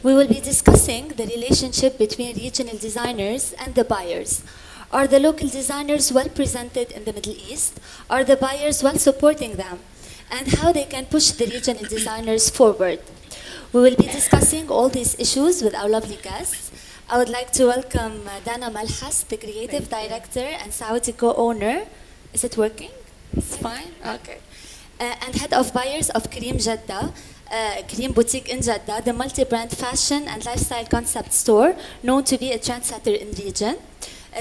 We will be discussing the relationship between regional designers and the buyers. Are the local designers well presented in the Middle East? Are the buyers well supporting them? And how they can push the regional designers forward. We will be discussing all these issues with our lovely guests. I would like to welcome Dina Malhas, the creative director and Saudi co-owner. Is it working? It's fine? Okay. And head of buyers of Kareem JEDDAH, Kareem Boutique in Jeddah, the multi-brand fashion and lifestyle concept store known to be a trendsetter in the region.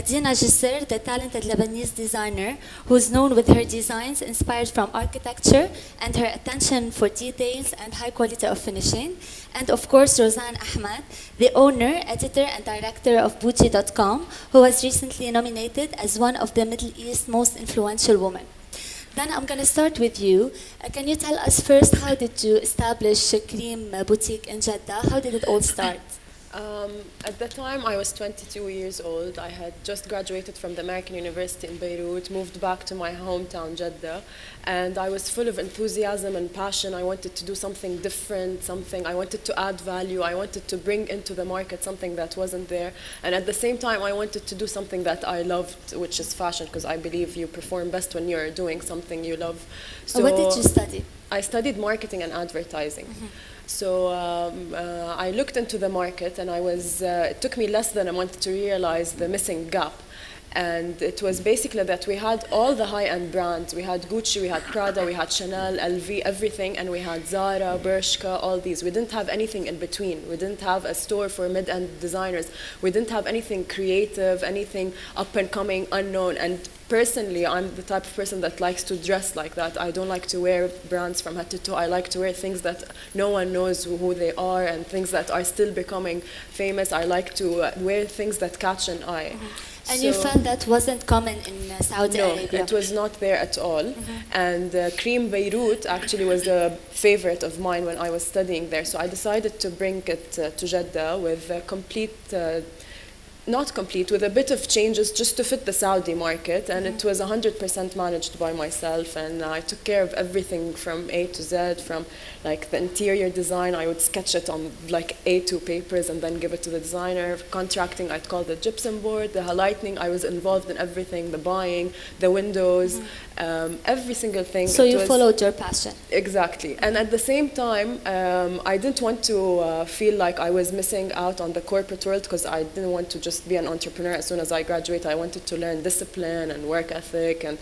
Dina Jisr, the talented Lebanese designer who's known with her designs inspired from architecture and her attention for details and high quality of finishing. And of course, Rozan Ahmed, the owner, editor, and director of Bougie.com, who was recently nominated as one of the Middle East's most influential women. Dana, I'm going to start with you. Can you tell us first, how did you establish Kareem Boutique in Jeddah? How did it all start? At the time, I was 22 years old. I had just graduated from the American University in Beirut, moved back to my hometown, Jeddah, and I was full of enthusiasm and passion. I wanted to do something different, I wanted to add value. I wanted to bring into the market something that wasn't there. And at the same time, I wanted to do something that I loved, which is fashion, because I believe you perform best when you're doing something you love. So what did you study? I studied marketing and advertising. So I looked into the market, and it took me less than a month to realize the missing gap. And it was basically that we had all the high-end brands. We had Gucci, we had Prada, we had Chanel, LV, everything, and we had Zara, Bershka, all these. We didn't have anything in between. We didn't have a store for mid-end designers. We didn't have anything creative, anything up-and-coming, unknown. And personally, I'm the type of person that likes to dress like that. I don't like to wear brands from head to toe. I like to wear things that no one knows who they are and things that are still becoming famous. I like to wear things that catch an eye. And you felt that wasn't common in Saudi Arabia? No, it was not there at all. And Kareem BEIRUT actually was a favorite of mine when I was studying there. So I decided to bring it to Jeddah with a complete, not complete, with a bit of changes just to fit the Saudi market. And it was 100% managed by myself. And I took care of everything from A to Z, from like the interior design. I would sketch it on like A2 papers and then give it to the designer. Contracting, I'd call the gypsum board. The lighting, I was involved in everything, the buying, the windows, every single thing. So you followed your passion. Exactly. And at the same time, I didn't want to feel like I was missing out on the corporate world, because I didn't want to just be an entrepreneur as soon as I graduated. I wanted to learn discipline and work ethic and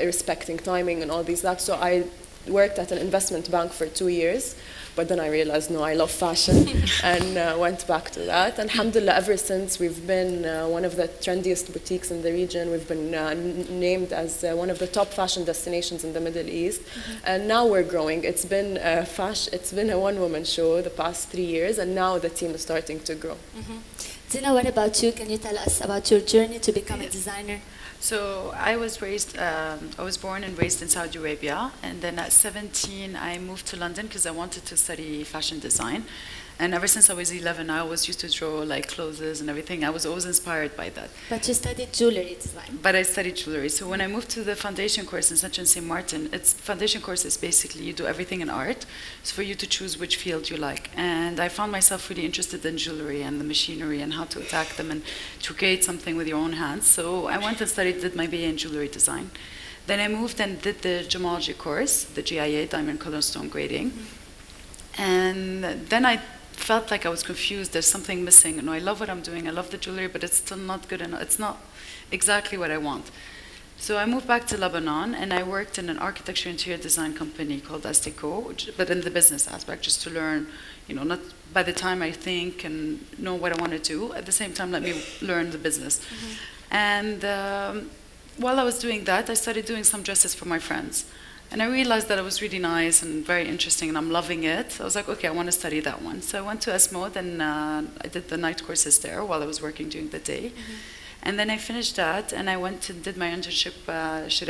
respecting timing and all these that. So I worked at an investment bank for 2 years, but then I realized, no, I love fashion, and went back to that. And alhamdulillah, ever since, we've been one of the trendiest boutiques in the region. We've been named as one of the top fashion destinations in the Middle East, and now we're growing. It's been a one-woman show the past 3 years, and now the team is starting to grow. Dina, what about you? Can you tell us about your journey to become a designer? So I was born and raised in Saudi Arabia, and then at 17 I moved to London because I wanted to study fashion design. And ever since I was 11, I always used to draw like clothes and everything. I was always inspired by that. But you studied jewelry design. But I studied jewelry. So when I moved to the foundation course in St. Martin, foundation course is basically you do everything in art. It's for you to choose which field you like. And I found myself really interested in jewelry and the machinery and how to attack them and to create something with your own hands. So I went and did my BA in jewelry design. Then I moved and did the gemology course, the GIA, diamond color stone grading. And then I felt like I was confused. There's something missing. I love what I'm doing. I love the jewelry, but it's still not good enough. It's not exactly what I want. So I moved back to Lebanon, and I worked in an architecture interior design company called Asteco, but in the business aspect, just to learn, not by the time I think and know what I want to do, at the same time, let me learn the business. And while I was doing that, I started doing some dresses for my friends. And I realized that it was really nice and very interesting, and I'm loving it. I was like, okay, I want to study that one. So I went to ESMOD, and I did the night courses there while I was working during the day. And then I finished that, and I went and did my internship chez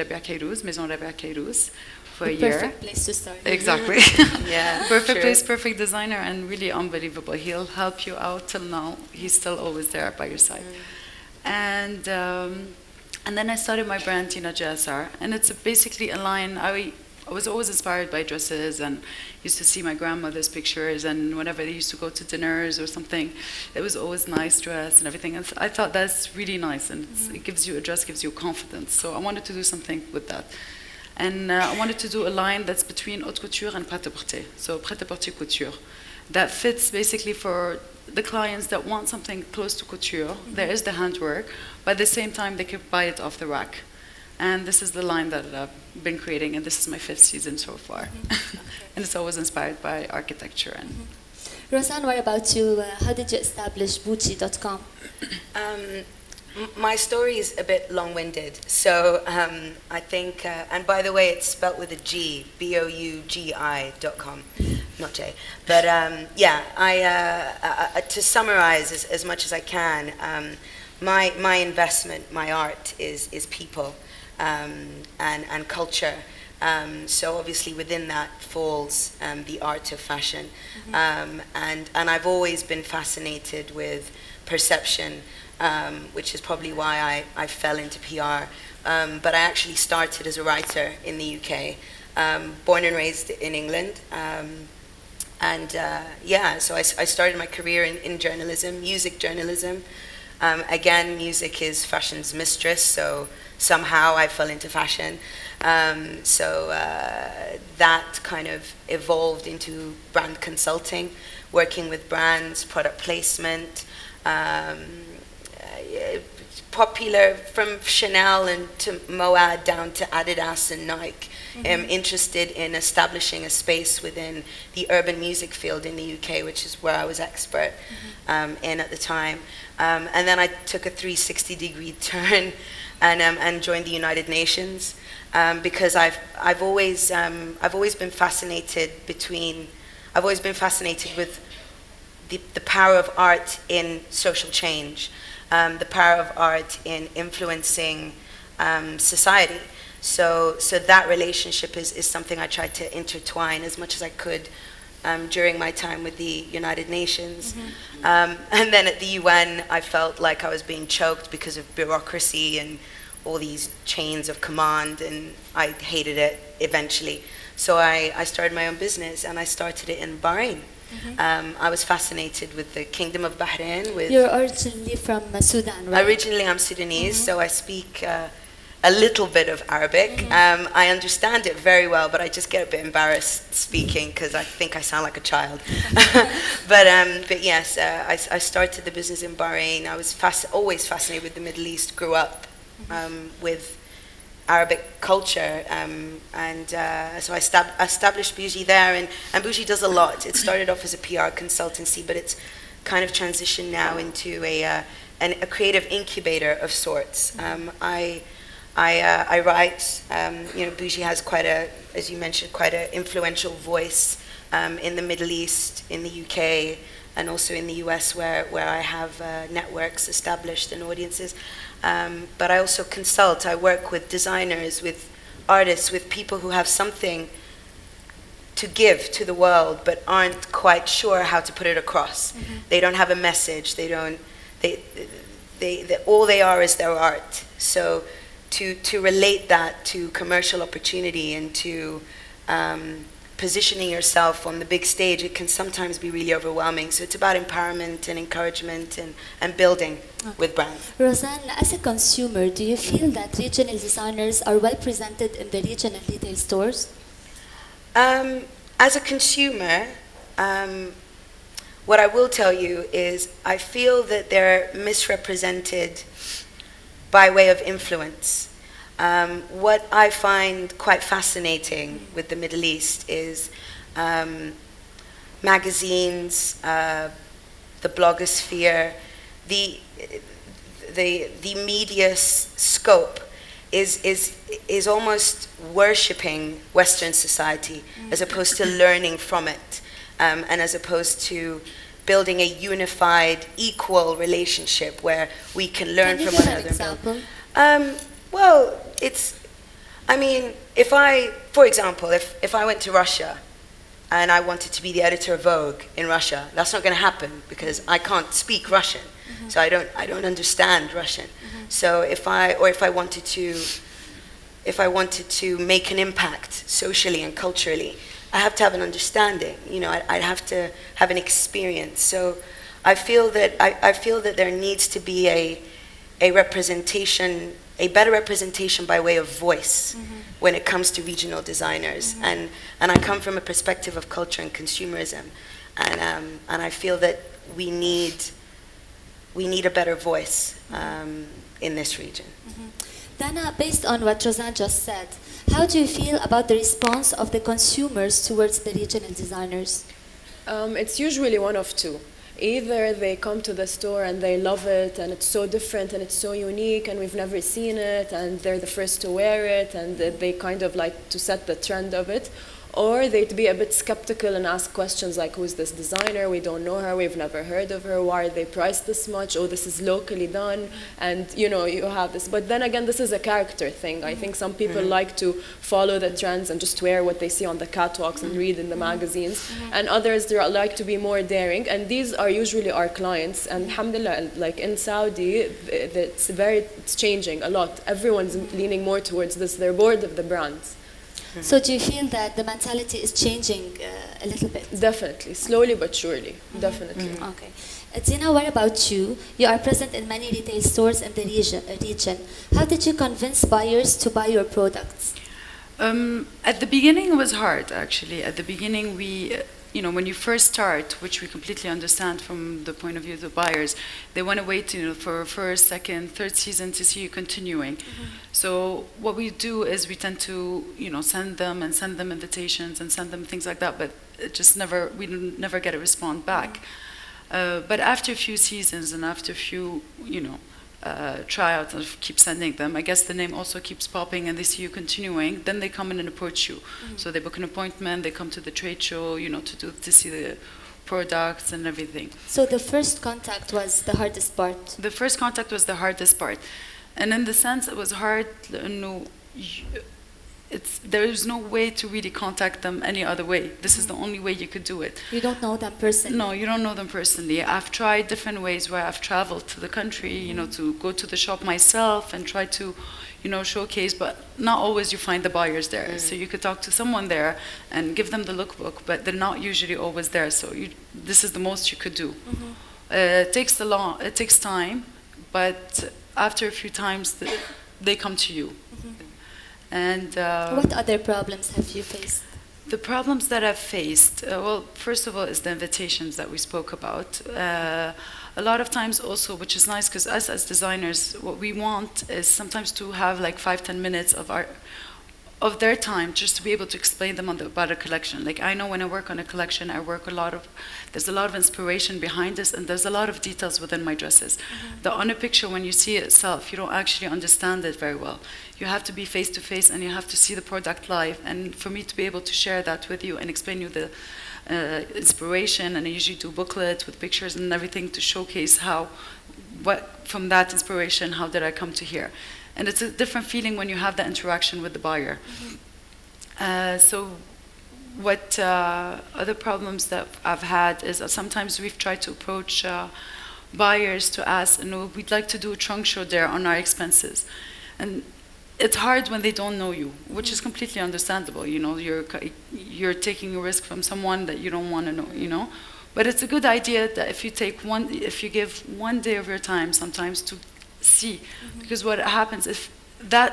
Maison Rabia Kairouz, for a year. Perfect place to start. Exactly. Yeah. Perfect place, perfect designer, and really unbelievable. He'll help you out till now. He's still always there by your side. And then I started my brand, Tina Jisr, and it's basically a line. I was always inspired by dresses, and used to see my grandmother's pictures, and whenever they used to go to dinners or something, it was always nice dress and everything. And I thought that's really nice, and it gives you, a dress gives you confidence. So I wanted to do something with that. And I wanted to do a line that's between haute couture and prêt-à-porter, so prêt-à-porter couture, that fits basically for the clients that want something close to couture. There is the handwork, but at the same time they can buy it off the rack. And this is the line that I've been creating, and this is my 5th season so far. And it's always inspired by architecture. And Rozan, what about you? How did you establish Bougie.com? My story is a bit long-winded, so I think, and by the way, it's spelt with a G, BOUGI.com, not J. But yeah, to summarize as much as I can, my investment, my art is people and culture. So obviously within that falls the art of fashion, and I've always been fascinated with perception. Which is probably why I fell into PR. But I actually started as a writer in the UK, born and raised in England. Yeah, so I started my career in journalism, music journalism. Again, music is fashion's mistress, so somehow I fell into fashion. So that kind of evolved into brand consulting, working with brands, product placement, popular from Chanel and to Moad down to Adidas and Nike. I'm interested in establishing a space within the urban music field in the UK, which is where I was expert in at the time. And then I took a 360-degree turn and joined the United Nations because I've always been fascinated with the power of art in social change, the power of art in influencing society. So that relationship is something I tried to intertwine as much as I could during my time with the United Nations. And then at the UN, I felt like I was being choked because of bureaucracy and all these chains of command, and I hated it eventually. So I started my own business, and I started it in Bahrain. I was fascinated with the Kingdom of Bahrain. You're originally from Sudan, right? Originally, I'm Sudanese, so I speak a little bit of Arabic. I understand it very well, but I just get a bit embarrassed speaking because I think I sound like a child. But yes, I started the business in Bahrain. I was always fascinated with the Middle East, grew up with Arabic culture, so I established Bougie there, and Bougie does a lot. It started off as a PR consultancy, but it's kind of transitioned now into a creative incubator of sorts. I write. Bougie has as you mentioned, quite an influential voice in the Middle East, in the UK, and also in the US, where I have networks established and audiences. But I also consult. I work with designers, with artists, with people who have something to give to the world, but aren't quite sure how to put it across. They don't have a message. All they are is their art. So to relate that to commercial opportunity and to positioning yourself on the big stage, it can sometimes be really overwhelming. So it's about empowerment and encouragement and building with brands. Rozan, as a consumer, do you feel that regional designers are well presented in the regional retail stores? As a consumer, what I will tell you is I feel that they're misrepresented by way of influence. What I find quite fascinating with the Middle East is magazines, the blogosphere, the media scope is almost worshipping Western society as opposed to learning from it, and as opposed to building a unified, equal relationship where we can learn from one another. Can you give an example? Well, for example, if I went to Russia and I wanted to be the editor of Vogue in Russia, that's not going to happen because I can't speak Russian, so I don't understand Russian. So if I wanted to if I wanted to make an impact socially and culturally, I have to have an understanding. You know, I'd have to have an experience. So I feel that there needs to be a representation, a better representation by way of voice when it comes to regional designers. And I come from a perspective of culture and consumerism, and I feel that we need a better voice in this region. Dana, based on what Rozan just said, how do you feel about the response of the consumers towards the regional designers? It's usually one of two. Either they come to the store and they love it and it's so different and it's so unique and we've never seen it and they're the first to wear it and they kind of like to set the trend of it, or they'd be a bit skeptical and ask questions like, who's this designer? We don't know her, we've never heard of her, why are they priced this much? Oh, this is locally done, and you know, you have this. But then again, this is a character thing. I think some people like to follow the trends and just wear what they see on the catwalks and read in the magazines, and others they like to be more daring, and these are usually our clients. And alhamdulillah, like in Saudi, it's changing a lot. Everyone's leaning more towards this. They're bored of the brands. So do you feel that the mentality is changing a little bit? Definitely, slowly but surely, definitely. Okay. Dina, what about you? You are present in many retail stores in the region. How did you convince buyers to buy your products? At the beginning, it was hard, actually. At the beginning, when you first start, which we completely understand from the point of view of the buyers, they want to wait, for first, second, third season to see you continuing. So what we do is we tend to, send them invitations and send them things like that, but we never get a response back. But after a few seasons and after a few, tryouts and keep sending them, I guess the name also keeps popping and they see you continuing, then they come in and approach you. So they book an appointment, they come to the trade show, to see the products and everything. So the first contact was the hardest part? The first contact was the hardest part. And in the sense it was hard, there is no way to really contact them any other way. This is the only way you could do it. You don't know them personally? No, you don't know them personally. I've tried different ways where I've traveled to the country, to go to the shop myself and try to, showcase, but not always you find the buyers there. So you could talk to someone there and give them the lookbook, but they're not usually always there. So this is the most you could do. It takes time, but after a few times, they come to you. And what other problems have you faced? The problems that I've faced, well, first of all, is the invitations that we spoke about. A lot of times also, which is nice, because us as designers, what we want is sometimes to have like 5-10 minutes of their time just to be able to explain them about a collection. Like I know when I work on a collection, there's a lot of inspiration behind this, and there's a lot of details within my dresses. On a picture, when you see it itself, you don't actually understand it very well. You have to be face to face and you have to see the product live. And for me to be able to share that with you and explain you the inspiration, and I usually do booklets with pictures and everything to showcase from that inspiration, how did I come to here. And it's a different feeling when you have that interaction with the buyer. So what other problems that I've had is that sometimes we've tried to approach buyers to ask, we'd like to do a trunk show there on our expenses. And it's hard when they don't know you, which is completely understandable. You're taking a risk from someone that you don't want to know, But it's a good idea that if you give 1 day of your time sometimes to see, because what happens if that,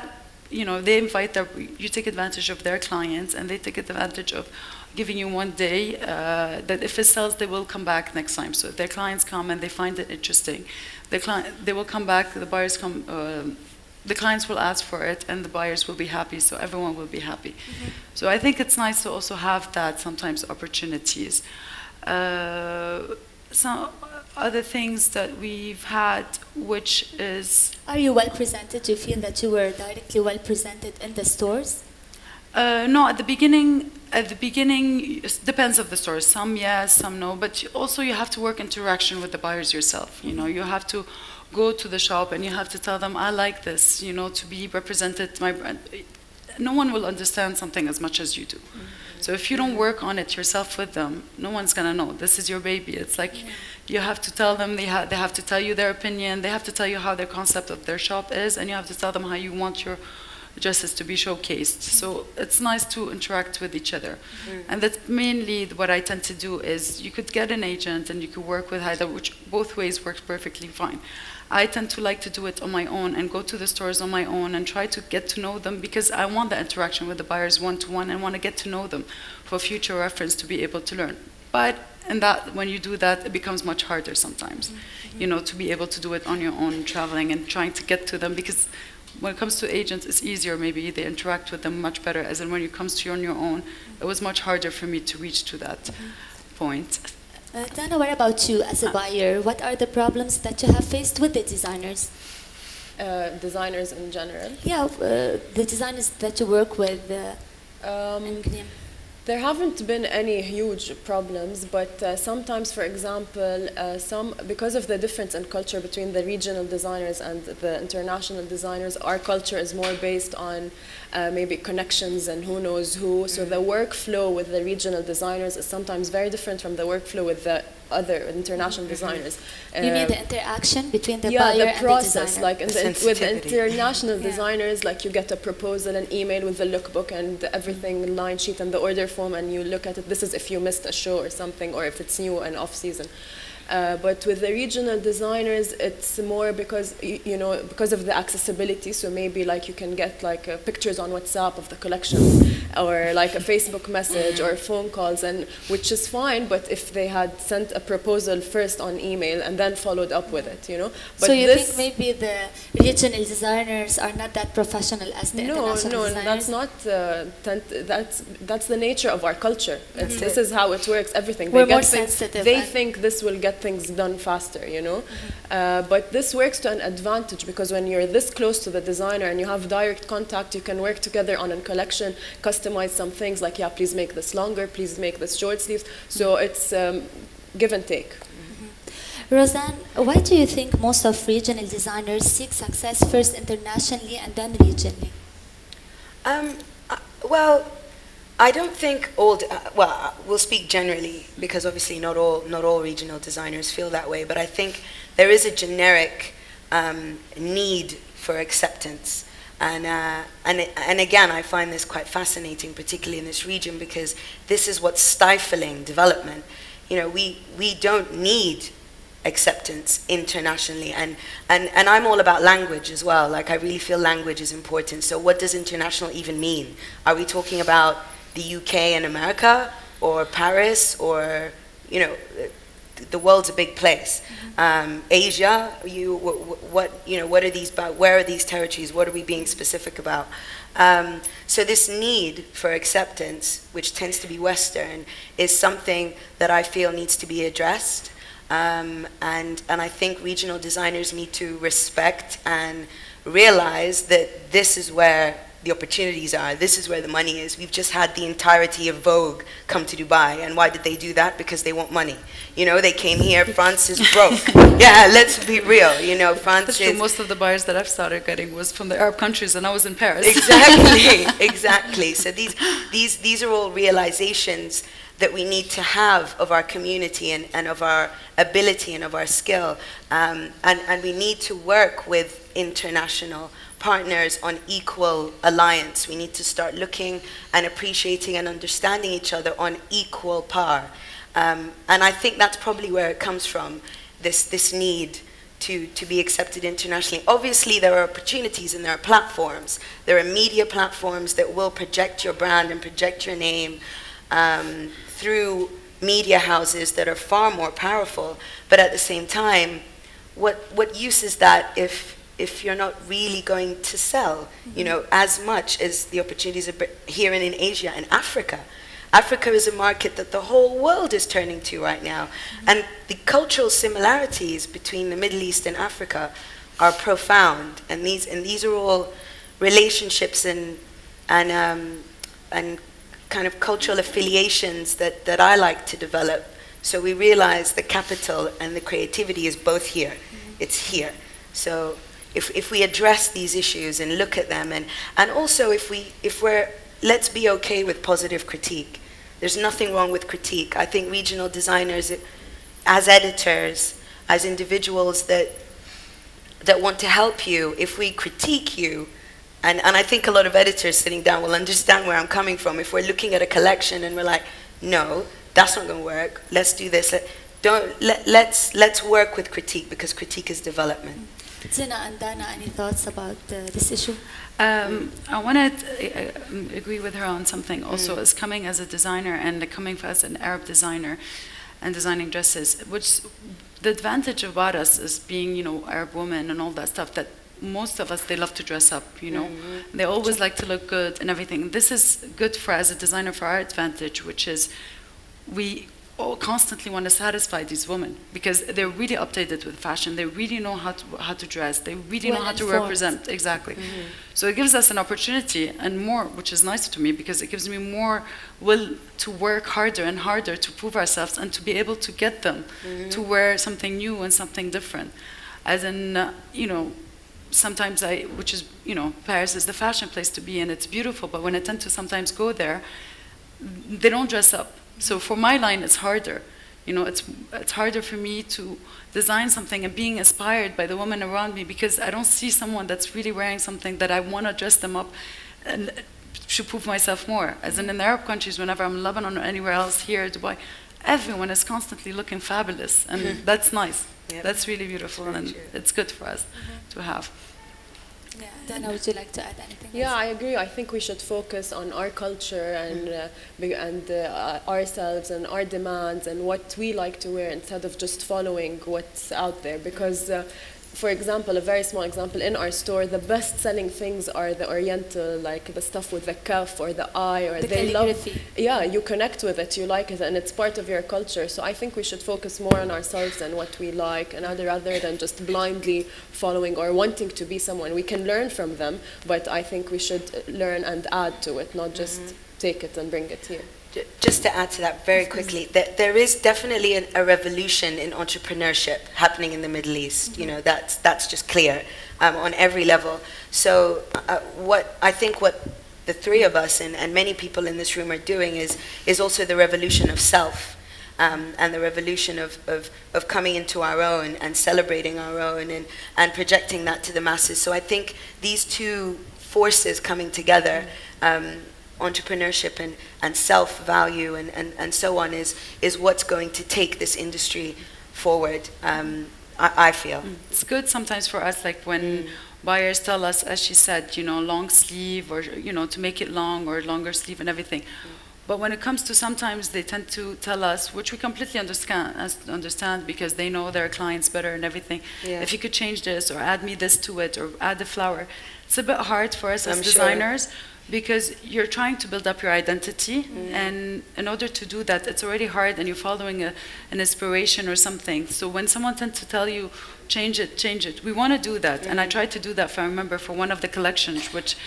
they invite you take advantage of their clients, and they take advantage of giving you 1 day, that if it sells, they will come back next time. So if their clients come and they find it interesting, they will come back, the buyers come, the clients will ask for it, and the buyers will be happy, so everyone will be happy. So I think it's nice to also have that sometimes opportunities. Some other things that we've had, which is... Are you well presented? Do you feel that you were directly well presented in the stores? No, at the beginning, it depends of the stores. Some yes, some no, but also you have to work interaction with the buyers yourself. You have to go to the shop and you have to tell them, I like this, to be represented my brand. No one will understand something as much as you do. So if you don't work on it yourself with them, no one's gonna know. This is your baby. It's like you have to tell them, they have to tell you their opinion, they have to tell you how their concept of their shop is, and you have to tell them how you want dresses to be showcased. So it's nice to interact with each other. And that's mainly what I tend to do is you could get an agent and you could work with Haida, which both ways works perfectly fine. I tend to like to do it on my own and go to the stores on my own and try to get to know them because I want the interaction with the buyers one-to-one and want to get to know them for future reference to be able to learn. But when you do that, it becomes much harder sometimes, you know, to be able to do it on your own, traveling and trying to get to them, because when it comes to agents, it's easier, maybe they interact with them much better, as in when it comes to you on your own, it was much harder for me to reach to that point. Dana, what about you as a buyer? What are the problems that you have faced with the designers? Designers in general? Yeah, the designers that you work with. There haven't been any huge problems, but sometimes, for example, because of the difference in culture between the regional designers and the international designers, our culture is more based on maybe connections and who knows who. So the workflow with the regional designers is sometimes very different from the workflow with the other international designers. You mean the interaction between the yeah, buyer the process, and the designer? Like with international designers, like you get a proposal, an email with the lookbook and everything, line sheet and the order form, and you look at it. This is if you missed a show or something, or if it's new and off season. But with the regional designers, it's more because, you know, because of the accessibility. So maybe like you can get like pictures on WhatsApp of the collections, or like a Facebook message or phone calls, and which is fine. But if they had sent a proposal first on email and then followed up with it, you know. But so you think maybe the regional designers are not that professional as the international designers? No, that's not. That's the nature of our culture. This is how it works. Everything. We're more sensitive. They think this will get things done faster, you know. But this works to an advantage, because when you're this close to the designer and you have direct contact, you can work together on a collection, customize some things like, yeah, please make this longer, please make this short sleeves. So it's give and take. Rozan, why do you think most of regional designers seek success first internationally and then regionally? Well, I don't think we'll speak generally, because obviously not all regional designers feel that way, but I think there is a generic need for acceptance. And again, I find this quite fascinating, particularly in this region, because this is what's stifling development. You know, we don't need acceptance internationally, and I'm all about language as well. Like, I really feel language is important. So what does international even mean? Are we talking about the UK and America, or Paris, or, you know, the world's a big place. Asia, what are these about? Where are these territories? What are we being specific about? So this need for acceptance, which tends to be Western, is something that I feel needs to be addressed. And I think regional designers need to respect and realize that this is where the opportunities are. This is where the money is. We've just had the entirety of Vogue come to Dubai. And why did they do that? Because they want money. You know, they came here, France is broke. Yeah, let's be real. You know, France is... Most of the buyers that I've started getting was from the Arab countries, and I was in Paris. Exactly, exactly. So these are all realizations that we need to have of our community and of our ability and of our skill. And we need to work with international partners on equal alliance. We need to start looking and appreciating and understanding each other on equal par. And I think that's probably where it comes from, this need to be accepted internationally. Obviously, there are opportunities and there are platforms. There are media platforms that will project your brand and project your name through media houses that are far more powerful. But at the same time, what use is that if you're not really going to sell, you know, as much as the opportunities are here and in Asia and Africa. Africa is a market that the whole world is turning to right now. And the cultural similarities between the Middle East and Africa are profound. And these are all relationships and kind of cultural affiliations that I like to develop. So we realize the capital and the creativity is both here. It's here. So if we address these issues and look at them, and also if we're let's be okay with positive critique. There's nothing wrong with critique. I think regional designers, as editors, as individuals that want to help you, if we critique you, and I think a lot of editors sitting down will understand where I'm coming from. If we're looking at a collection and we're like, no, that's not going to work. Let's do this. Let's work with critique, because critique is development. Dina and Dana, any thoughts about this issue? I want to agree with her on something also, as coming as a designer and coming as an Arab designer and designing dresses, which the advantage about us is being, you know, Arab women and all that stuff, that most of us, they love to dress up, you know. They always like to look good and everything. This is good for, as a designer, for our advantage, which is we all constantly want to satisfy these women, because they're really updated with fashion. They really know how to dress. They really know how to represent. Exactly. So it gives us an opportunity and more, which is nice to me, because it gives me more will to work harder and harder to prove ourselves and to be able to get them to wear something new and something different. As in, you know, sometimes which is, you know, Paris is the fashion place to be and it's beautiful, but when I tend to sometimes go there, they don't dress up. So for my line, it's harder. You know, it's harder for me to design something and being inspired by the women around me, because I don't see someone that's really wearing something that I want to dress them up and to prove myself more. As in the Arab countries, whenever I'm in Lebanon or anywhere else, here, Dubai, everyone is constantly looking fabulous, and that's nice. Yep. That's really beautiful, and it's good for us to have. Yeah, Dana, would you like to add anything? Yeah, I agree. I think we should focus on our culture and ourselves and our demands and what we like to wear, instead of just following what's out there. Because, for example, a very small example, in our store, the best-selling things are the Oriental, like the stuff with the cuff or the eye, or the they calligraphy. love. Yeah, you connect with it, you like it, and it's part of your culture. So I think we should focus more on ourselves and what we like, and rather than just blindly following or wanting to be someone. We can learn from them, but I think we should learn and add to it, not just take it and bring it here. Just to add to that very quickly, there is definitely a revolution in entrepreneurship happening in the Middle East. You know, that's just clear on every level. So what the three of us and many people in this room are doing is also the revolution of self, and the revolution of coming into our own and celebrating our own and projecting that to the masses. So I think these two forces coming together, entrepreneurship and self-value and so on, is what's going to take this industry forward, I feel. It's good sometimes for us, like when buyers tell us, as she said, you know, long sleeve, or, you know, to make it long or longer sleeve and everything. But when it comes to, sometimes they tend to tell us, which we completely understand because they know their clients better and everything, if you could change this or add me this to it or add the flower. It's a bit hard for us as designers, because you're trying to build up your identity, and in order to do that, it's already hard, and you're following an inspiration or something. So when someone tends to tell you, change it, we want to do that. And I tried to do that, if I remember, for one of the collections, which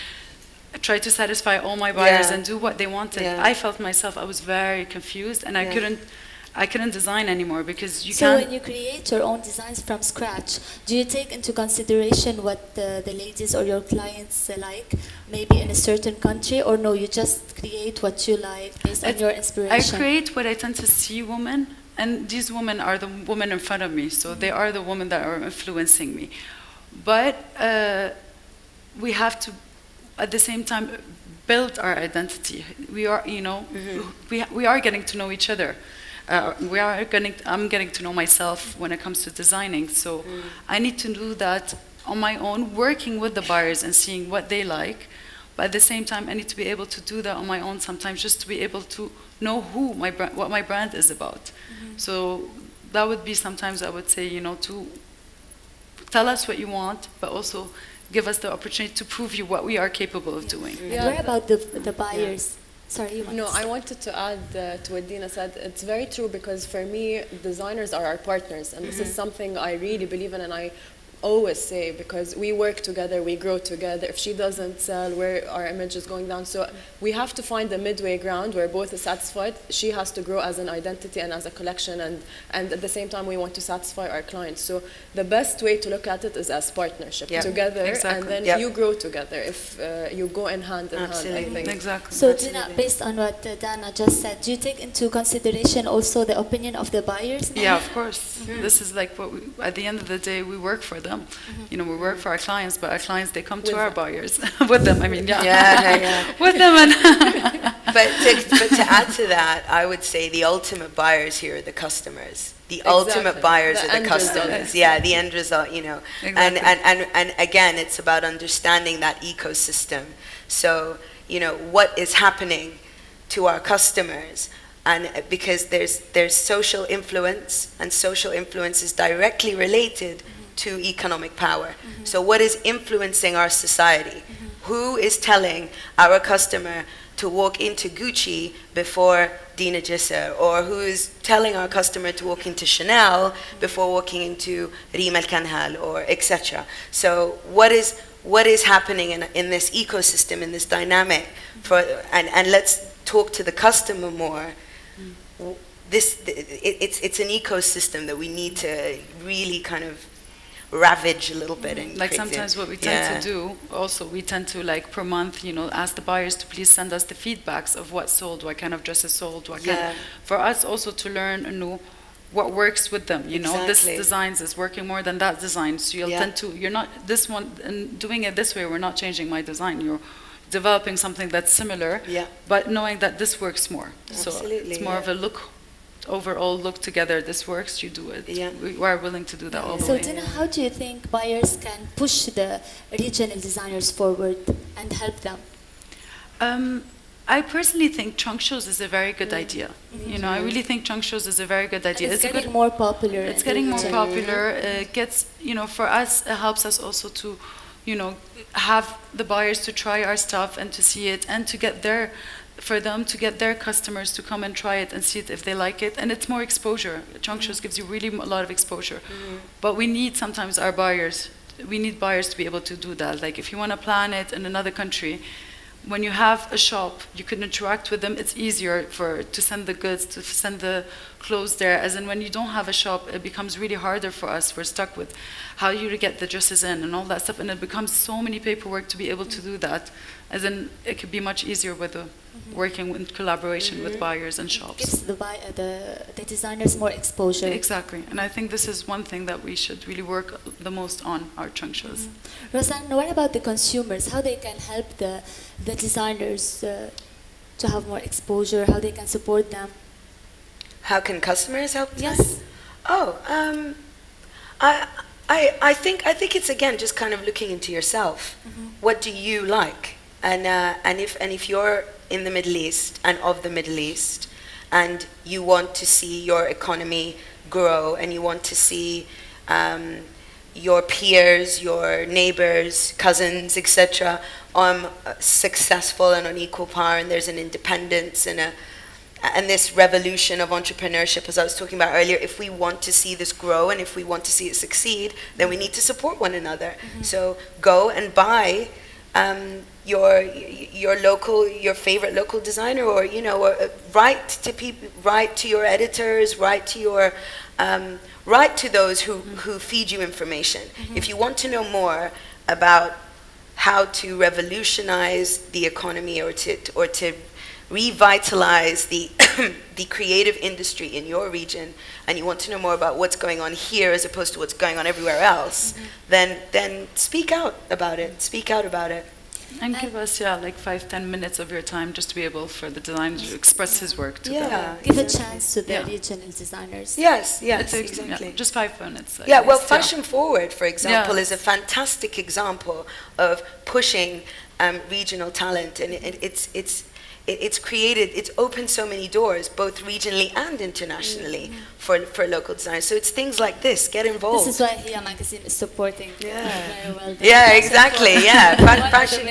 I tried to satisfy all my buyers and do what they wanted. I felt myself, I was very confused, and I couldn't design anymore, because you can't. So when you create your own designs from scratch, do you take into consideration what the ladies or your clients like, maybe in a certain country, or no, you just create what you like based on your inspiration? I create what I tend to see women, and these women are the women in front of me, so they are the women that are influencing me. But we have to, at the same time, build our identity. We are, you know, we are getting to know each other. I'm getting to know myself when it comes to designing, so I need to do that on my own, working with the buyers and seeing what they like. But at the same time, I need to be able to do that on my own sometimes, just to be able to know what my brand is about. So that would be sometimes, I would say, you know, to tell us what you want, but also give us the opportunity to prove you what we are capable of doing. What about the buyers? Sorry, you No, I wanted to add to what Dina said. It's very true, because for me, designers are our partners, and this is something I really believe in, and I always say, because we work together, we grow together. If she doesn't sell, our image is going down. So we have to find the midway ground where both are satisfied. She has to grow as an identity and as a collection, and at the same time we want to satisfy our clients. So the best way to look at it is as partnership together, and then you grow together if you go in hand in hand, I think. Exactly. So Dina, based on what Dana just said, do you take into consideration also the opinion of the buyers? Yeah, of course. This is like what at the end of the day, we work for them. them. You know, we work for our clients, but our clients, they come to our buyers. With them, I mean, with them. But to add to that, I would say the ultimate buyers here are the customers. The ultimate buyers are the customers. Yeah, the end result, you know. Exactly. And again, it's about understanding that ecosystem. So, you know, what is happening to our customers? And because there's social influence, and social influence is directly related to economic power. So what is influencing our society? Who is telling our customer to walk into Gucci before Dina Jisr, or who is telling our customer to walk into Chanel before walking into Rima al-Kanhal, or etc. So what is happening in this ecosystem, in this dynamic, and let's talk to the customer more. It's an ecosystem that we need to really kind of ravage a little bit. And like sometimes what we tend to do also, we tend to like per month, you know, ask the buyers to please send us the feedbacks of what sold, what kind of dresses sold, what kind, for us also to learn and know what works with them, you know. This designs is working more than that design, so you'll tend to, you're not this one, and doing it this way, we're not changing my design, you're developing something that's similar, but knowing that this works more. So it's more of a look, overall look together, this works, you do it. We are willing to do that all the way. So Dina, how do you think buyers can push the regional designers forward and help them? I personally think trunk shows is a very good idea. You know, I really think trunk shows is a very good idea. It's getting more popular. It's getting more popular. It gets, you know, for us, it helps us also to, you know, have the buyers to try our stuff and to see it, and to get their, for them to get their customers to come and try it and see it if they like it. And it's more exposure. Trunk shows gives you really a lot of exposure. But we need sometimes our buyers, we need buyers to be able to do that. Like if you want to plan it in another country, when you have a shop, you can interact with them. It's easier to send the goods, to send the clothes there. As in when you don't have a shop, it becomes really harder for us. We're stuck with how you get the dresses in and all that stuff. And it becomes so many paperwork to be able to do that. As in it could be much easier with working in collaboration with buyers and shops. Gives the designers more exposure. Exactly. And I think this is one thing that we should really work the most on, our trunk shows. Rozan, what about the consumers? How they can help the designers to have more exposure? How they can support them? How can customers help them? Yes. Oh, I think it's again just kind of looking into yourself. What do you like? And if you're in the Middle East and of the Middle East, and you want to see your economy grow, and you want to see your peers, your neighbors, cousins, etc., successful and on equal par, and there's an independence and this revolution of entrepreneurship, as I was talking about earlier, if we want to see this grow and if we want to see it succeed, then we need to support one another. So go and buy your favorite local designer, or you know, or write to people, write to your editors, write to those who feed you information. If you want to know more about how to revolutionize the economy, or to revitalize the the creative industry in your region, and you want to know more about what's going on here as opposed to what's going on everywhere else, then speak out about it. Speak out about it. And give us, like 5-10 minutes of your time just to be able for the designer to express his work to them. Give a chance to the regional designers. Yes, exactly. Just 5 minutes. Well, Fashion Forward, for example, is a fantastic example of pushing regional talent, and it's opened so many doors, both regionally and internationally, for local designers. So it's things like this. Get involved. This is why Hia Magazine is supporting very well. Exactly. Fashion.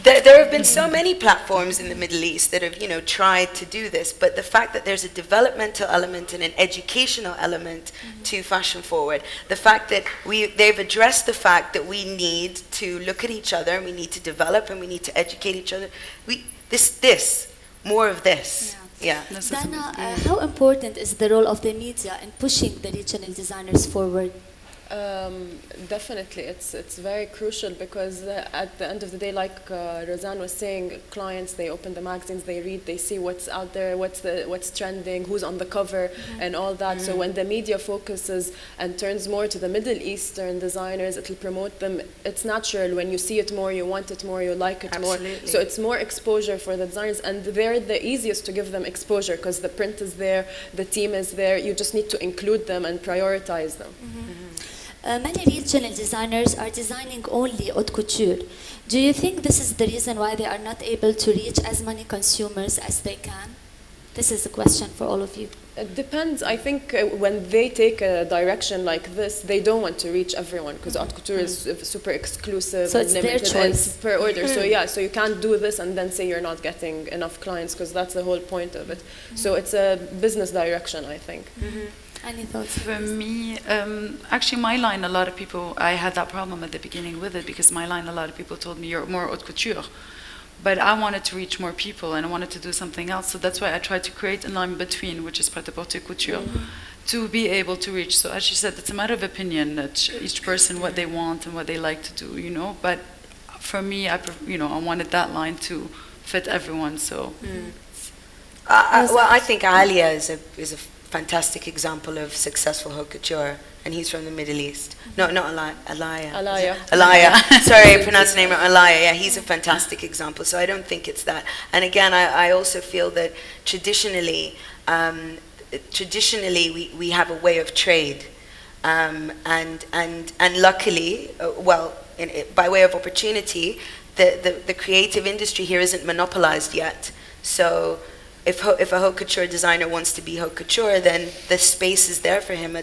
There have been so many platforms in the Middle East that have, you know, tried to do this, but the fact that there's a developmental element and an educational element to Fashion Forward, the fact that they've addressed the fact that we need to look at each other, and we need to develop, and we need to educate each other. More of this. Dina, how important is the role of the media in pushing the regional designers forward? Definitely, it's very crucial because at the end of the day, like Rozan was saying, clients, they open the magazines, they read, they see what's out there, what's trending, who's on the cover, and all that. So when the media focuses and turns more to the Middle Eastern designers, it'll promote them. It's natural. When you see it more, you want it more, you like it more. So it's more exposure for the designers, and they're the easiest to give them exposure because the print is there, the team is there. You just need to include them and prioritize them. Many regional designers are designing only haute couture. Do you think this is the reason why they are not able to reach as many consumers as they can? This is a question for all of you. It depends. I think when they take a direction like this, they don't want to reach everyone because haute couture is super exclusive. So and it's their limited choice. and per order. So yeah, so you can't do this and then say you're not getting enough clients because that's the whole point of it. So it's a business direction, I think. Any thoughts? For me, actually my line, a lot of people, I had that problem at the beginning with it because my line, a lot of people told me you're more haute couture. But I wanted to reach more people and I wanted to do something else. So that's why I tried to create a line between, which is prêt-à-porter couture, to be able to reach. So as she said, it's a matter of opinion, that each person, what they want and what they like to do, you know. But for me, I wanted that line to fit everyone, so. Well, I think Alia is a fantastic example of successful haute couture, and he's from the Middle East. No, not Alaya. Alaya. Sorry, I pronounced the name wrong. Alaya. Yeah, he's a fantastic example. So I don't think it's that. And again, I also feel that traditionally we have a way of trade, and luckily, by way of opportunity, the creative industry here isn't monopolized yet. So if a haute couture designer wants to be haute couture, then the space is there for him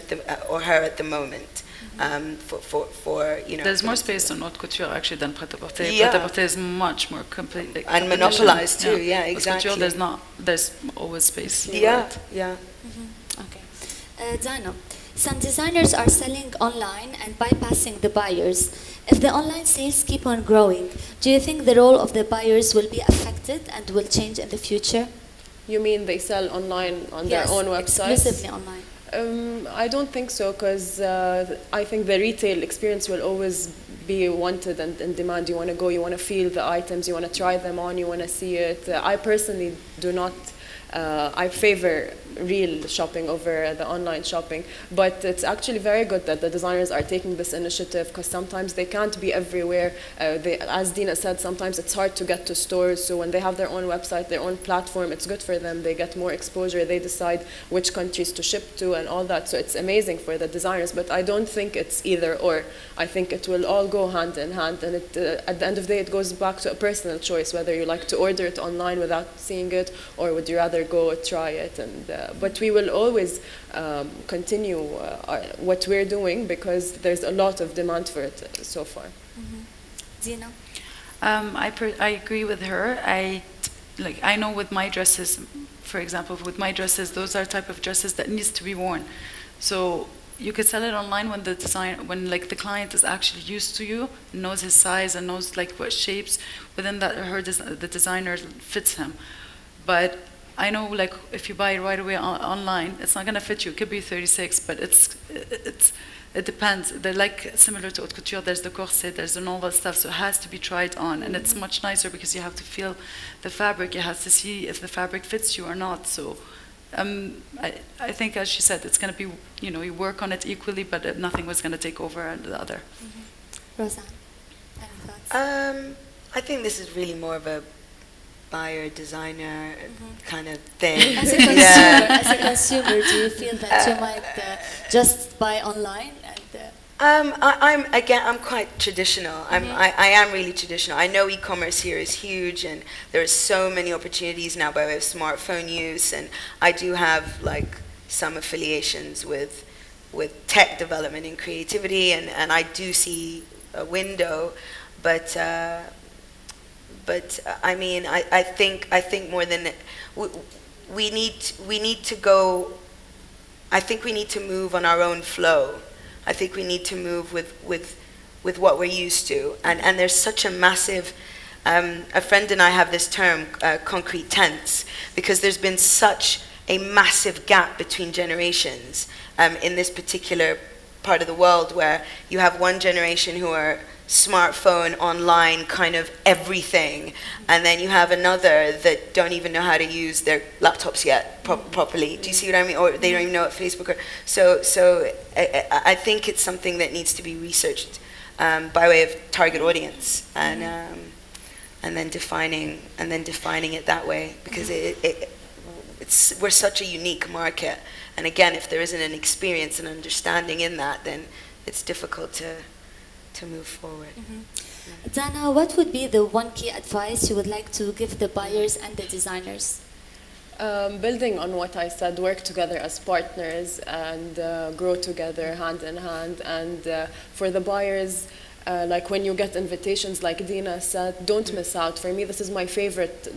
or her at the moment. For you know. There's more space on haute couture actually than prêt-à-porter. Yeah. Prêt-à-porter is much more complete. And monopolized too. Yeah, exactly. Haute couture, there's always space. Yeah. Yeah. Okay. Dina, some designers are selling online and bypassing the buyers. If the online sales keep on growing, do you think the role of the buyers will be affected and will change in the future? You mean they sell online on their own websites? Exclusively online. I don't think so because I think the retail experience will always be wanted and in demand. You want to go, you want to feel the items, you want to try them on, you want to see it. I personally do not. I favor real shopping over the online shopping, but it's actually very good that the designers are taking this initiative because sometimes they can't be everywhere. As Dina said, sometimes it's hard to get to stores, so when they have their own website, their own platform, it's good for them. They get more exposure, they decide which countries to ship to and all that, so it's amazing for the designers, but I don't think it's either or. I think it will all go hand in hand, and at the end of the day it goes back to a personal choice, whether you like to order it online without seeing it, or would you rather go try it. But we will always continue what we're doing because there's a lot of demand for it so far. Dina? I agree with her. I know with my dresses, for example, those are type of dresses that needs to be worn. So you could sell it online when the client is actually used to you, knows his size and knows what shapes within that the designer fits him. But I know if you buy it right away online, it's not gonna fit you. It could be 36, but it depends. They're similar to haute couture. There's the corset, there's all that stuff, so it has to be tried on, and it's much nicer because you have to feel the fabric. You have to see if the fabric fits you or not. So I think, as she said, it's gonna be you work on it equally, but nothing was gonna take over the other. Rozan, any thoughts? I think this is really more of a buyer designer kind of thing. As a consumer, do you feel that you might just buy online? I'm quite traditional. I am really traditional. I know e-commerce here is huge, and there are so many opportunities now by way of smartphone use, and I do have some affiliations with tech development and creativity, and I do see a window, but I mean, I think more than we need to go. I think we need to move on our own flow. I think we need to move with what we're used to, and there's such a massive. A friend and I have this term, concrete tense, because there's been such a massive gap between generations in this particular part of the world where you have one generation who are smartphone, online, kind of everything, and then you have another that don't even know how to use their laptops yet properly. Do you see what I mean? Or they don't even know what Facebook are. So I think it's something that needs to be researched by way of target audience, and then defining it that way, because we're such a unique market. And again, if there isn't an experience and understanding in that, then it's difficult to move forward. Dana, what would be the one key advice you would like to give the buyers and the designers? Building on what I said, work together as partners and grow together hand in hand. And for the buyers, like when you get invitations, like Dina said, don't miss out. For me, this is my favorite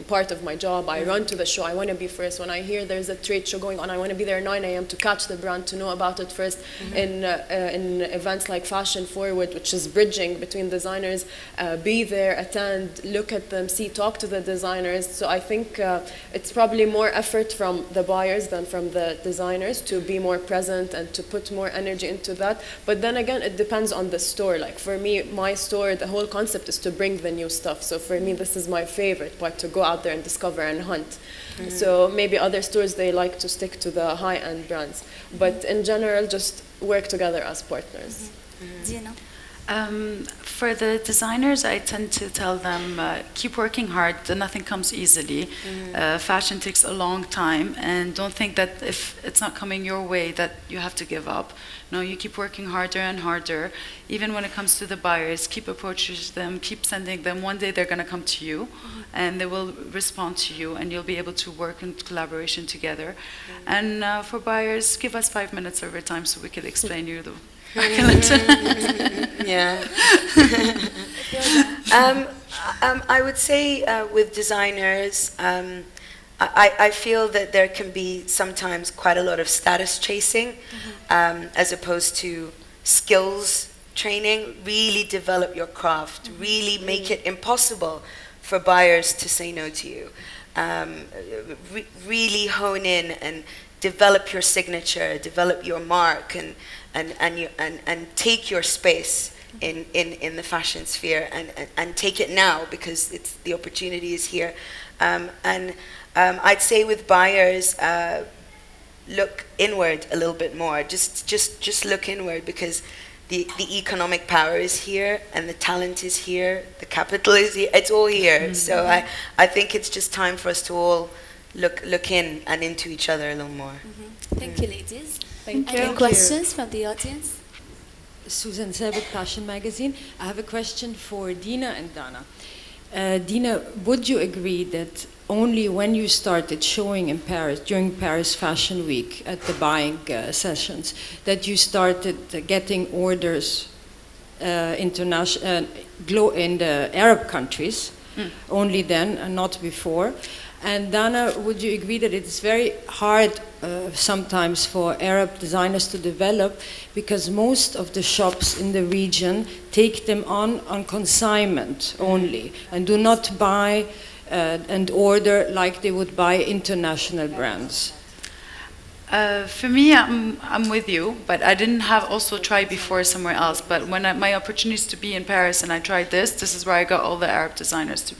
part of my job. I run to the show. I want to be first. When I hear there's a trade show going on, I want to be there at 9 a.m. to catch the brand, to know about it first. In events like Fashion Forward, which is bridging between designers, be there, attend, look at them, talk to the designers. So I think it's probably more effort from the buyers than from the designers to be more present and to put more energy into that. But then again, it depends on the store. Like for me, my store, the whole concept is to bring the new stuff. So for me, this is my favorite part, to go out there and discover and hunt. So maybe other stores, they like to stick to the high-end brands. But in general, just work together as partners. Dina? For the designers, I tend to tell them, keep working hard, nothing comes easily. Fashion takes a long time, and don't think that if it's not coming your way that you have to give up. No, you keep working harder and harder. Even when it comes to the buyers, keep approaching them, keep sending them. One day they're going to come to you, and they will respond to you, and you'll be able to work in collaboration together. And for buyers, give us 5 minutes of your time so we can explain you the Yeah. I would say with designers, I feel that there can be sometimes quite a lot of status chasing as opposed to skills training. Really develop your craft, really make it impossible for buyers to say no to you. Really hone in and develop your signature, develop your mark, and take your space in the fashion sphere, and take it now, because the opportunity is here. I'd say with buyers, look inward a little bit more. Just look inward, because the economic power is here, and the talent is here, the capital is here. It's all here. So I think it's just time for us to all look in and into each other a little more. Thank you, ladies. Thank you. Any questions from the audience? Susan Sabit, Fashion Magazine. I have a question for Dina and Dana. Dina, would you agree that only when you started showing in Paris, during Paris Fashion Week at the buying sessions, that you started getting orders in the Arab countries, only then and not before? And Dana, would you agree that it's very hard sometimes for Arab designers to develop, because most of the shops in the region take them on consignment only and do not buy and order like they would buy international brands? For me, I'm with you, but I didn't have also tried before somewhere else. But when my opportunities to be in Paris and I tried this is where I got all the Arab designers to,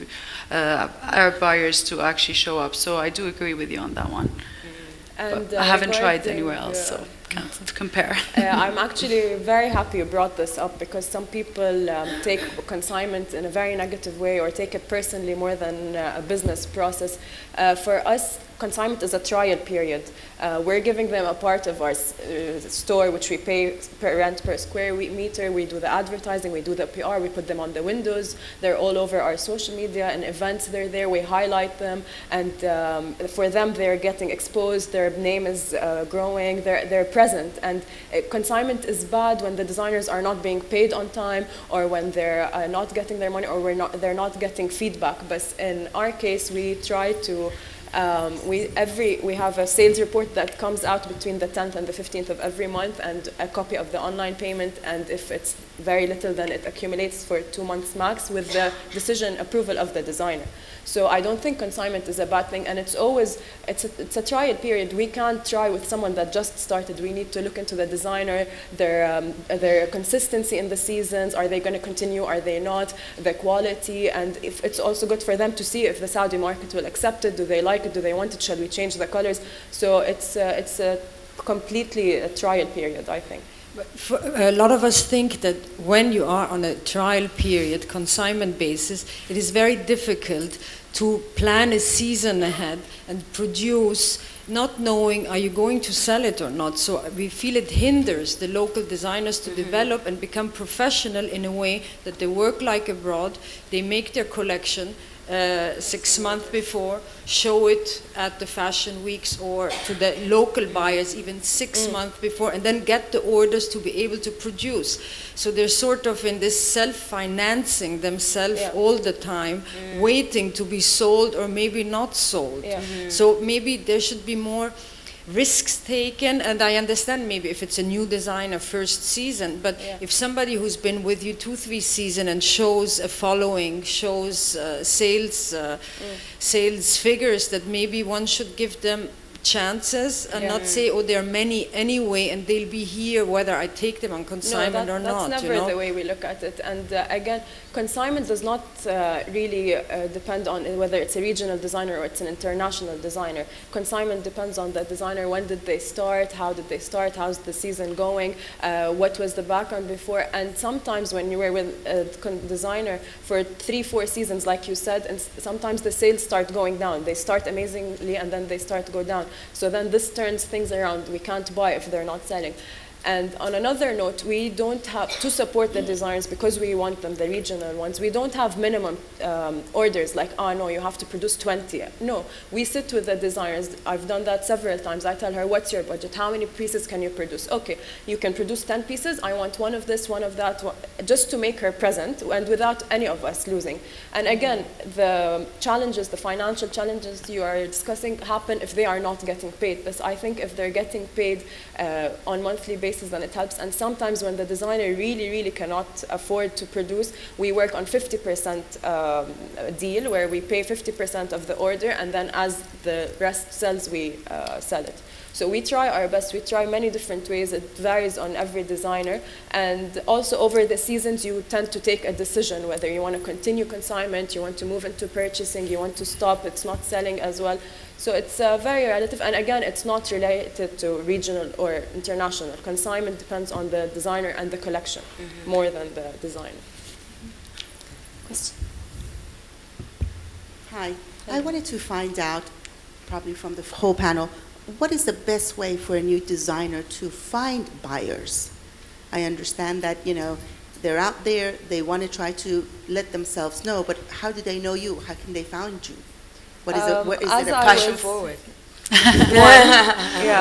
Arab buyers to actually show up. So I do agree with you on that one. And I haven't tried anywhere else, so can't compare. I'm actually very happy you brought this up, because some people take consignment in a very negative way, or take it personally more than a business process. For us, consignment is a trial period. We're giving them a part of our store, which we pay per rent per square meter. We do the advertising, we do the PR, we put them on the windows. They're all over our social media and events. They're there, we highlight them, and for them, they're getting exposed. Their name is growing. They're present. And consignment is bad when the designers are not being paid on time, or when they're not getting their money, or they're not getting feedback. But in our case, we try to. We have a sales report that comes out between the 10th and the 15th of every month, and a copy of the online payment. And if it's very little, then it accumulates for 2 months max with the decision approval of the designer. So I don't think consignment is a bad thing, and it's a trial period. We can't try with someone that just started. We need to look into the designer, their consistency in the seasons. Are they going to continue? Are they not? The quality, and if it's also good for them to see if the Saudi market will accept it. Do they like it? Do they want it? Shall we change the colors? So it's a completely a trial period, I think. But a lot of us think that when you are on a trial period, consignment basis, it is very difficult to plan a season ahead and produce, not knowing are you going to sell it or not. So we feel it hinders the local designers to develop and become professional in a way that they work like abroad, they make their collection 6 months before, show it at the fashion weeks or to the local buyers even 6 months before, and then get the orders to be able to produce. So they're sort of in this self-financing themselves all the time, waiting to be sold or maybe not sold. So maybe there should be more risks taken, and I understand maybe if it's a new designer first season, but if somebody who's been with you 2-3 seasons and shows a following, shows sales figures, that maybe one should give them chances and not say, oh, there are many anyway and they'll be here whether I take them on consignment or not. That's never the way we look at it. And again, consignment does not really depend on whether it's a regional designer or it's an international designer. Consignment depends on the designer. When did they start? How did they start? How's the season going? What was the background before? And sometimes when you were with a designer for 3-4 seasons, like you said, and sometimes the sales start going down. They start amazingly and then they start to go down. So then this turns things around. We can't buy if they're not selling. And on another note, we don't have to support the designers because we want them, the regional ones. We don't have minimum orders like, oh no, you have to produce 20. No, we sit with the designers. I've done that several times. I tell her, what's your budget? How many pieces can you produce? Okay, you can produce 10 pieces. I want one of this, one of that, just to make her present and without any of us losing. And again, the challenges, the financial challenges you are discussing happen if they are not getting paid. But I think if they're getting paid on monthly basis, then it helps. And sometimes when the designer really cannot afford to produce, we work on 50% deal where we pay 50% of the order, and then as the rest sells, we sell it. So we try our best. We try many different ways. It varies on every designer. And also over the seasons, you tend to take a decision whether you want to continue consignment, you want to move into purchasing, you want to stop, it's not selling as well. So it's very relative, and again, it's not related to regional or international. Consignment depends on the designer and the collection more than the designer. Question? Hi. I wanted to find out, probably from the whole panel, what is the best way for a new designer to find buyers? I understand that, you know, they're out there, they want to try to let themselves know, but how do they know you? How can they find you? What is it? What is it? Passion forward.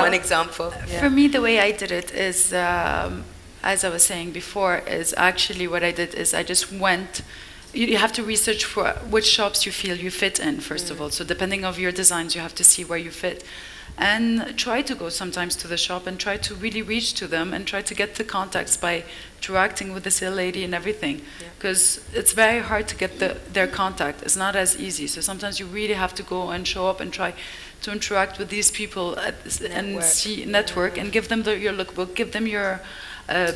One example. For me, the way I did it is, as I was saying before, is actually what I did is I just went. You have to research for which shops you feel you fit in, first of all. So depending on your designs, you have to see where you fit. And try to go sometimes to the shop and try to really reach to them and try to get the contacts by interacting with the sale lady and everything. Because it's very hard to get their contact. It's not as easy. So sometimes you really have to go and show up and try to interact with these people and see network and give them your lookbook, give them your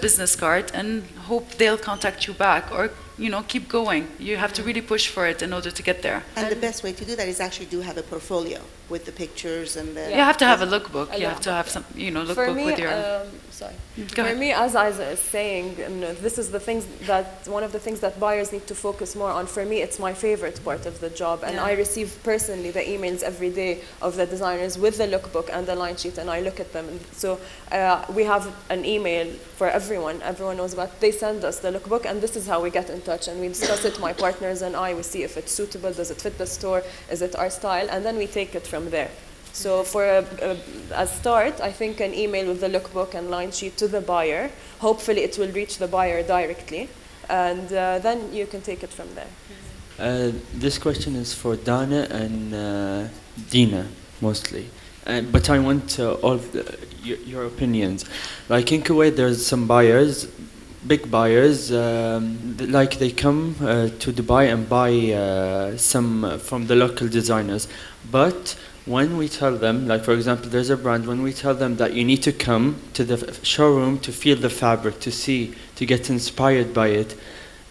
business card, and hope they'll contact you back, or keep going. You have to really push for it in order to get there. And the best way to do that is actually to have a portfolio with the pictures and the... You have to have a lookbook. You have to have some, lookbook with your... Sorry. For me, as I was saying, this is one of the things that buyers need to focus more on. For me, it's my favorite part of the job, and I receive personally the emails every day of the designers with the lookbook and the line sheet, and I look at them. And so we have an email for everyone. Everyone knows about. They send us the lookbook, and this is how we get in touch, and we discuss it. My partners and I, we see if it's suitable. Does it fit the store? Is it our style? And then we take it from there. So for a start, I think an email with the lookbook and line sheet to the buyer. Hopefully it will reach the buyer directly, and then you can take it from there. This question is for Dina and Dina, mostly. But I want all of your opinions. Like in Kuwait, there's some buyers, big buyers, like they come to Dubai and buy some from the local designers. But when we tell them, like for example, there's a brand, when we tell them that you need to come to the showroom to feel the fabric, to see, to get inspired by it,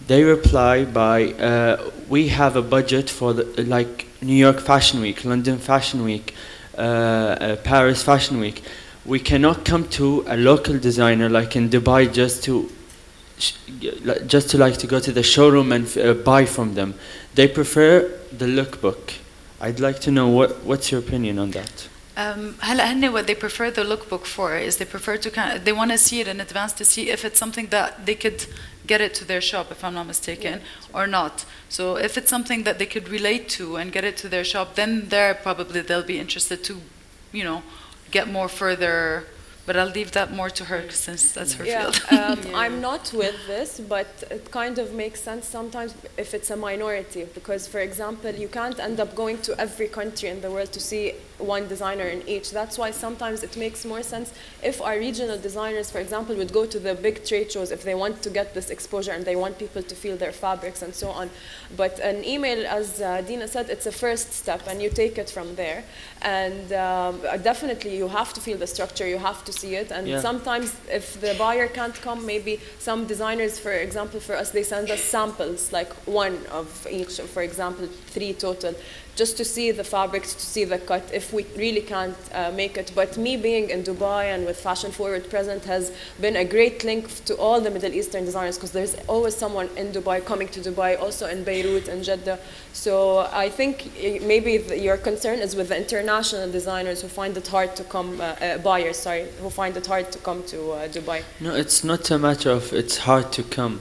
they reply by, we have a budget for like New York Fashion Week, London Fashion Week, Paris Fashion Week. We cannot come to a local designer like in Dubai just to go to the showroom and buy from them. They prefer the lookbook. I'd like to know what's your opinion on that. هلا هن what they prefer the lookbook for is they prefer to they want to see it in advance to see if it's something that they could get it to their shop, if I'm not mistaken, or not. So if it's something that they could relate to and get it to their shop, then there probably they'll be interested to, you know, get more further. But I'll leave that more to her since that's her field. I'm not with this, but it kind of makes sense sometimes if it's a minority, because for example, you can't end up going to every country in the world to see one designer in each. That's why sometimes it makes more sense if our regional designers, for example, would go to the big trade shows if they want to get this exposure and they want people to feel their fabrics and so on. But an email, as Dina said, it's a first step and you take it from there. And definitely you have to feel the structure, you have to see it. And sometimes if the buyer can't come, maybe some designers, for example, for us, they send us samples, like one of each, for example, 3 total, just to see the fabrics, to see the cut, if we really can't make it. But me being in Dubai and with Fashion Forward present has been a great link to all the Middle Eastern designers, because there's always someone in Dubai coming to Dubai, also in Beirut and Jeddah. So I think maybe your concern is with the international designers who find it hard to come, buyers, sorry, who find it hard to come to Dubai. No, it's not a matter of it's hard to come.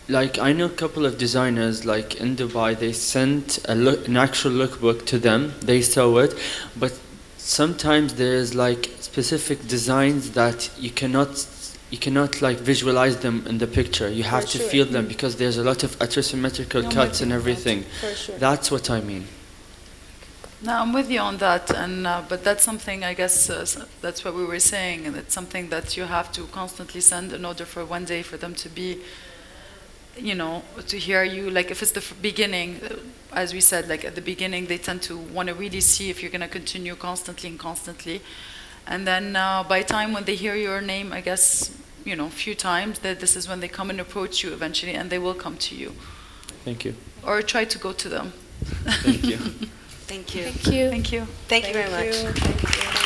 Like, I know a couple of designers, like in Dubai, they sent an actual lookbook to them, they saw it, but sometimes there's like specific designs that you cannot like visualize them in the picture. You have to feel them because there's a lot of asymmetrical cuts and everything. That's what I mean. No, I'm with you on that, and but that's something, I guess, that's what we were saying, and it's something that you have to constantly send in order for one day for them to be, you know, to hear you. Like if it's the beginning, as we said, like at the beginning, they tend to want to really see if you're going to continue constantly. And then by time when they hear your name, I guess, you know, a few times, that this is when they come and approach you eventually, and they will come to you. Thank you. Or try to go to them. Thank you. Thank you. Thank you. Thank you. Thank you very much. Thank you.